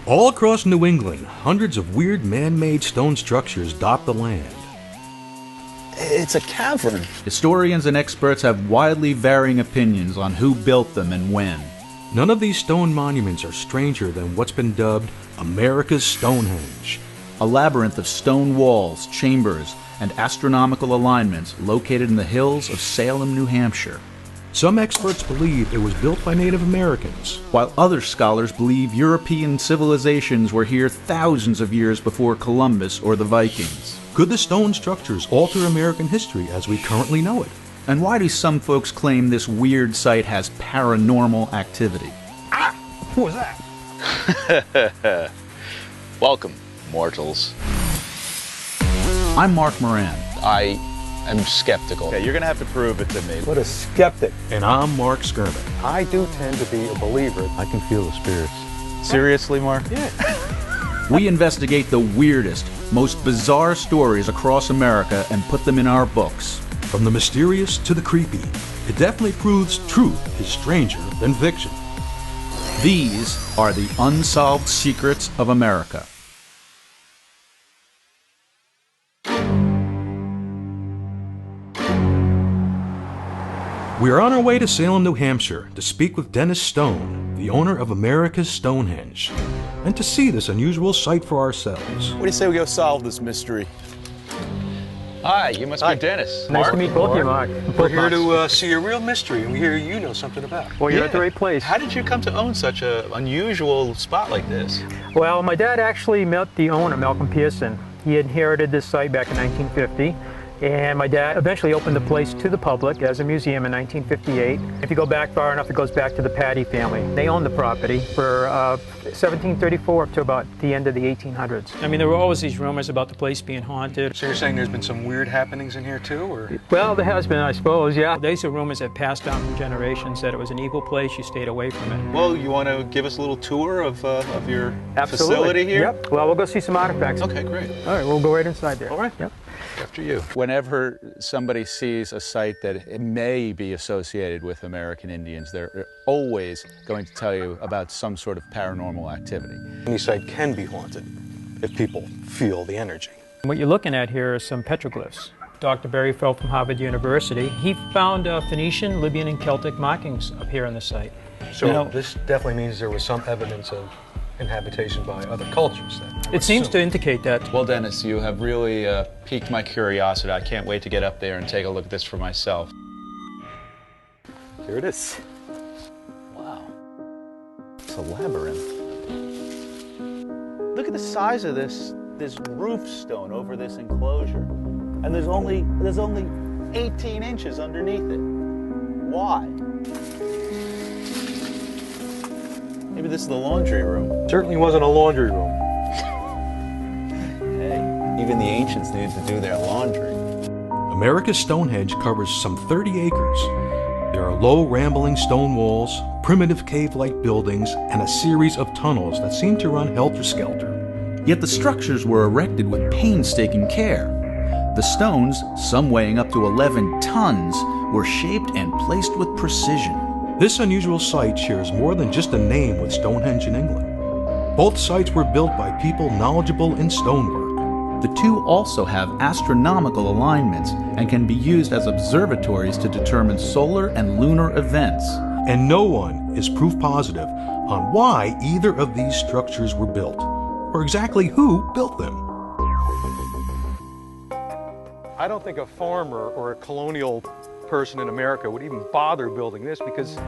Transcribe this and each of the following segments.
All across New England, hundreds of weird man-made stone structures dot the land. It's a cavern. Historians and experts have widely varying opinions on who built them and when. None of these stone monuments are stranger than what's been dubbed America's Stonehenge. A labyrinth of stone walls, chambers, and astronomical alignments located in the hills of Salem, New Hampshire. Some experts believe it was built by Native Americans, while other scholars believe European civilizations were here thousands of years before Columbus or the Vikings. Could the stone structures alter American history as we currently know it? And why do some folks claim this weird site has paranormal activity? Ah! What was that? Welcome, mortals. I'm Mark Moran. I am skeptical. Okay, you're gonna have to prove it to me. What a skeptic. And I'm Mark Sceurman. I do tend to be a believer. I can feel the spirits. Seriously, Mark? Yeah. We investigate the weirdest, most bizarre stories across America and put them in our books. From the mysterious to the creepy, it definitely proves truth is stranger than fiction. These are the Unsolved Secrets of America. We are on our way to Salem, New Hampshire to speak with Dennis Stone, the owner of America's Stonehenge, and to see this unusual site for ourselves. What do you say we go solve this mystery? Hi, you must be Dennis. Nice to meet both of you, Mark. We're here to see a real mystery, and we hear you know something about it. Well, you're at the right place. How did you come to own such an unusual spot like this? Well, my dad actually met the owner, Malcolm Pearson. He inherited this site back in 1950. And my dad eventually opened the place to the public as a museum in 1958. If you go back far enough, it goes back to the Patty family. They owned the property for 1734 up to about the end of the 1800s. I mean, there were always these rumors about the place being haunted. So you're saying there's been some weird happenings in here too, or? Well, there has been, I suppose, yeah. These are rumors that passed down from generations, that it was an evil place, you stayed away from it. Well, you want to give us a little tour of your Absolutely. facility here? Yep. Well, we'll go see some artifacts. Okay, great. All right, we'll go right inside there. All right. Yep. After you. Whenever somebody sees a site that it may be associated with American Indians, they're always going to tell you about some sort of paranormal activity. Any site can be haunted if people feel the energy. What you're looking at here are some petroglyphs. Dr. Berryfeld from Harvard University, he found Phoenician, Libyan, and Celtic markings up here on the site. So this definitely means there was some evidence of inhabitation by other cultures then. It seems to indicate that. Well, Dennis, you have really piqued my curiosity. I can't wait to get up there and take a look at this for myself. Here it is. Wow. It's a labyrinth. Look at the size of this roof stone over this enclosure. And there's only 18 inches underneath it. Why? Maybe this is the laundry room. Certainly wasn't a laundry room. Hey, even the ancients needed to do their laundry. America's Stonehenge covers some 30 acres. There are low, rambling stone walls, primitive cave-like buildings, and a series of tunnels that seem to run helter-skelter. Yet the structures were erected with painstaking care. The stones, some weighing up to 11 tons, were shaped and placed with precision. This unusual site shares more than just a name with Stonehenge in England. Both sites were built by people knowledgeable in stonework. The two also have astronomical alignments and can be used as observatories to determine solar and lunar events. And no one is proof positive on why either of these structures were built, or exactly who built them. I don't think a farmer or a colonial person in America would even bother building this, because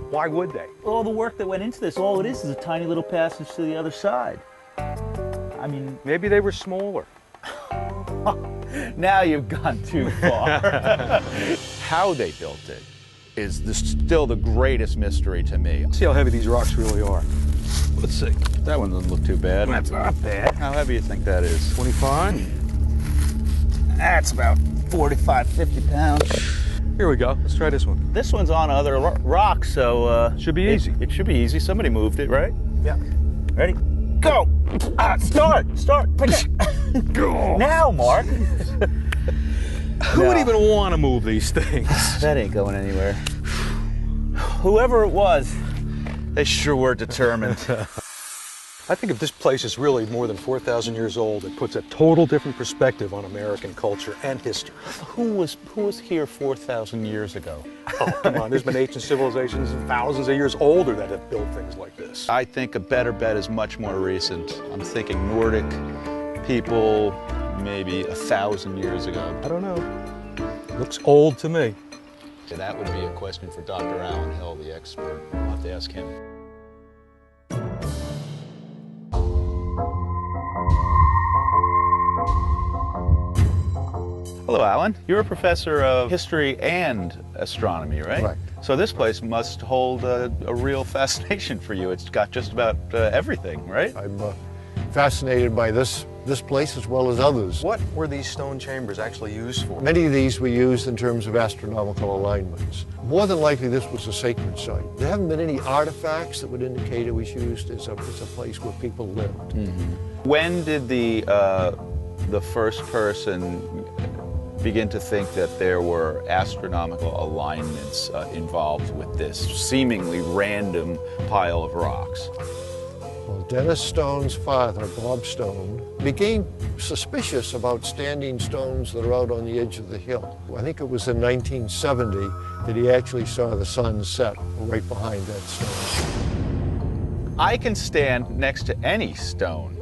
why would they? All the work that went into this, all it is a tiny little passage to the other side. I mean... Maybe they were smaller. Now you've gone too far. How they built it is still the greatest mystery to me. See how heavy these rocks really are. Let's see. That one doesn't look too bad. That's not bad. How heavy do you think that is? 25? That's about 45, 50 pounds. Here we go. Let's try this one. This one's on other rocks, so... Should be easy. It should be easy. Somebody moved it, right? Yeah. Ready? Go! Start! Pick it. Now, Mark! Who would even want to move these things? That ain't going anywhere. Whoever it was, They sure were determined. I think if this place is really more than 4,000 years old, it puts a total different perspective on American culture and history. Who was here 4,000 years ago? Oh, come on, there's been ancient civilizations thousands of years older that have built things like this. I think a better bet is much more recent. I'm thinking Nordic people maybe 1,000 years ago. I don't know. Looks old to me. That would be a question for Dr. Alan Hill, the expert. I'll have to ask him. Hello, Alan. You're a professor of history and astronomy, right? Right. So this place must hold a real fascination for you. It's got just about everything, right? I'm fascinated by this place as well as others. What were these stone chambers actually used for? Many of these were used in terms of astronomical alignments. More than likely, this was a sacred site. There haven't been any artifacts that would indicate it was used as a place where people lived. Mm-hmm. When did the first person begin to think that there were astronomical alignments involved with this seemingly random pile of rocks? Well, Dennis Stone's father, Bob Stone, became suspicious about standing stones that are out on the edge of the hill. I think it was in 1970 that he actually saw the sun set right behind that stone. I can stand next to any stone.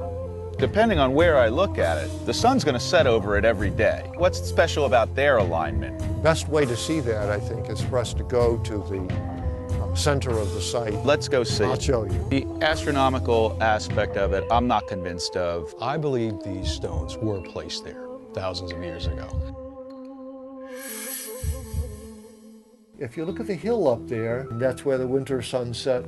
Depending on where I look at it, the sun's going to set over it every day. What's special about their alignment? Best way to see that, I think, is for us to go to the center of the site. Let's go see. I'll show you. The astronomical aspect of it, I'm not convinced of. I believe these stones were placed there thousands of years ago. If you look at the hill up there, that's where the winter sunset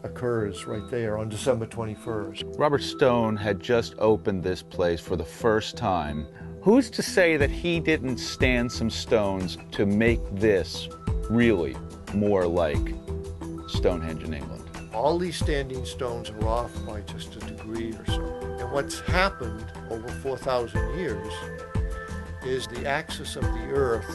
occurs, right there on December 21st. Robert Stone had just opened this place for the first time. Who's to say that he didn't stand some stones to make this really more like Stonehenge in England? All these standing stones are off by just a degree or so. And what's happened over 4,000 years is the axis of the Earth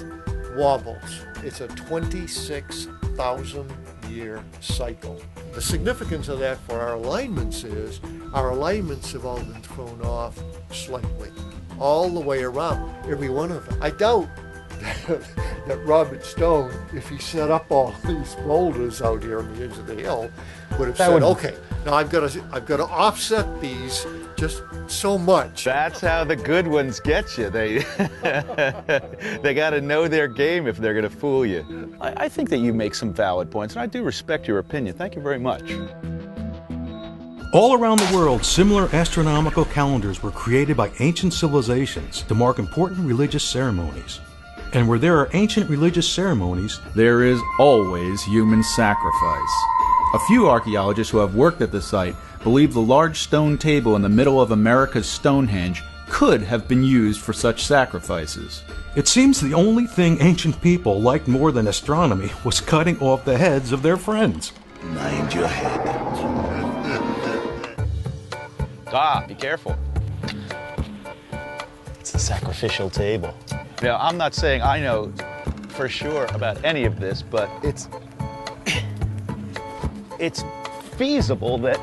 wobbles. It's a 26,000 year cycle. The significance of that for our alignments is our alignments have all been thrown off slightly, all the way around, every one of them. I doubt that Robert Stone, if he set up all these boulders out here on the edge of the hill, would have said, okay, now I've got to offset these just so much. That's how the good ones get you. They got to know their game if they're going to fool you. I think that you make some valid points, and I do respect your opinion. Thank you very much. All around the world, similar astronomical calendars were created by ancient civilizations to mark important religious ceremonies. And where there are ancient religious ceremonies, there is always human sacrifice. A few archaeologists who have worked at the site believe the large stone table in the middle of America's Stonehenge could have been used for such sacrifices. It seems the only thing ancient people liked more than astronomy was cutting off the heads of their friends. Mind your head. Ah, be careful. It's a sacrificial table. Now, I'm not saying I know for sure about any of this, but it's feasible that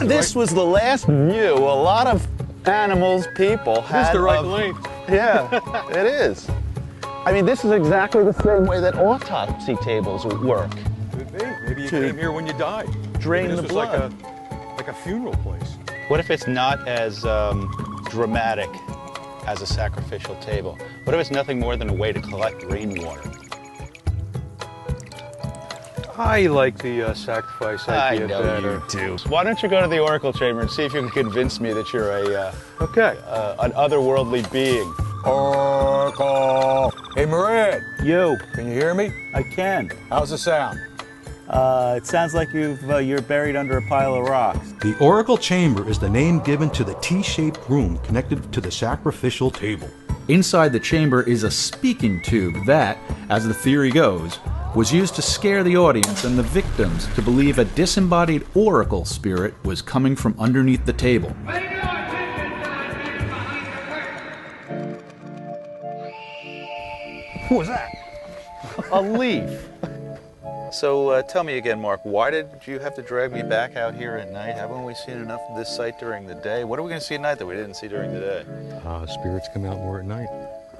this was the last view a lot of animals, people had. This is the right length. Yeah, it is. I mean, this is exactly the same way that autopsy tables work. Could be. Maybe you came here when you died. Drain Maybe the this was blood. like a funeral place. What if it's not as dramatic as a sacrificial table? What if it's nothing more than a way to collect rainwater? I like the sacrifice idea better. You do. Why don't you go to the Oracle Chamber and see if you can convince me that you're an otherworldly being? Oracle. Hey, Moran. You. Can you hear me? I can. How's the sound? It sounds like you're buried under a pile of rocks. The Oracle Chamber is the name given to the T-shaped room connected to the sacrificial table. Inside the chamber is a speaking tube that, as the theory goes, was used to scare the audience and the victims to believe a disembodied oracle spirit was coming from underneath the table. What was that? A leaf. So tell me again, Mark, why did you have to drag me back out here at night? Haven't we seen enough of this site during the day? What are we going to see at night that we didn't see during the day? Spirits come out more at night.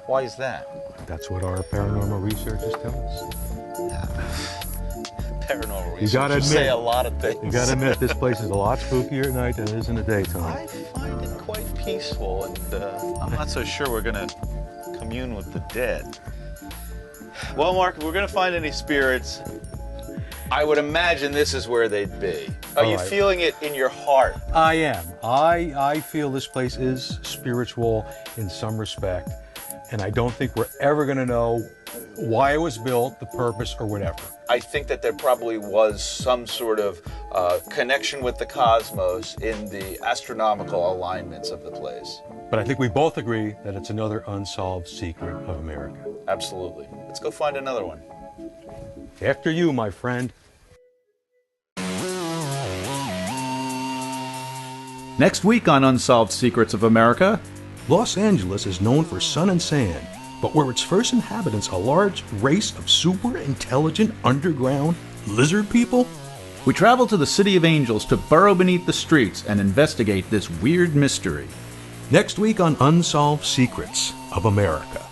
Why is that? That's what our paranormal researchers tell us. Paranormal You gotta researchers admit, say a lot of things. You gotta admit, this place is a lot spookier at night than it is in the daytime. I find it quite peaceful, and I'm not so sure we're going to commune with the dead. Well, Mark, if we're going to find any spirits, I would imagine this is where they'd be. Are you feeling it in your heart? I am. I feel this place is spiritual in some respect, and I don't think we're ever going to know why it was built, the purpose, or whatever. I think that there probably was some sort of connection with the cosmos in the astronomical alignments of the place. But I think we both agree that it's another unsolved secret of America. Absolutely. Let's go find another one. After you, my friend. Next week on Unsolved Secrets of America, Los Angeles is known for sun and sand, but were its first inhabitants a large race of super intelligent underground lizard people? we travel to the City of Angels to burrow beneath the streets and investigate this weird mystery. Next week on Unsolved Secrets of America.